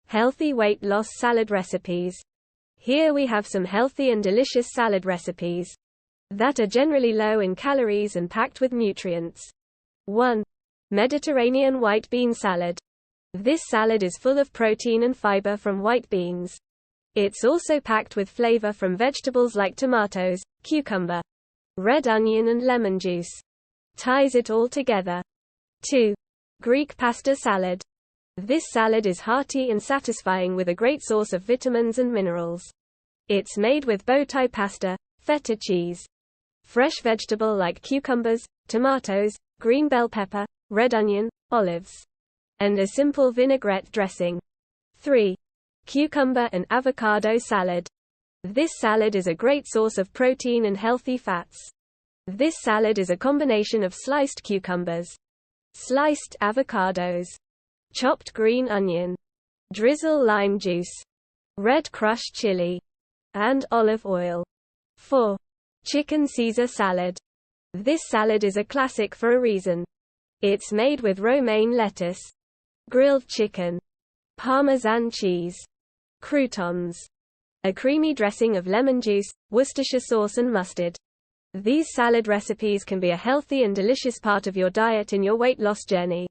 Healthy weight loss salad recipes. Here we have some healthy and delicious salad recipes that are generally low in calories and packed with nutrients. 1. Mediterranean white bean salad. This salad is full of protein and fiber from white beans. It's also packed with flavor from vegetables like tomatoes, cucumber, red onion and lemon juice. Ties it all together. 2. Greek pasta salad. This salad is hearty and satisfying with a great source of vitamins and minerals. It's made with bowtie pasta, feta cheese, fresh vegetable like cucumbers, tomatoes, green bell pepper, red onion, olives, and a simple vinaigrette dressing. 3. Cucumber and avocado salad. This salad is a great source of protein and healthy fats. This salad is a combination of sliced cucumbers, sliced avocados, chopped green onion, drizzle lime juice, red crushed chili, and olive oil. 4. Chicken Caesar salad. This salad is a classic for a reason. It's made with romaine lettuce, grilled chicken, Parmesan cheese, croutons, a creamy dressing of lemon juice, Worcestershire sauce and mustard. These salad recipes can be a healthy and delicious part of your diet in your weight loss journey.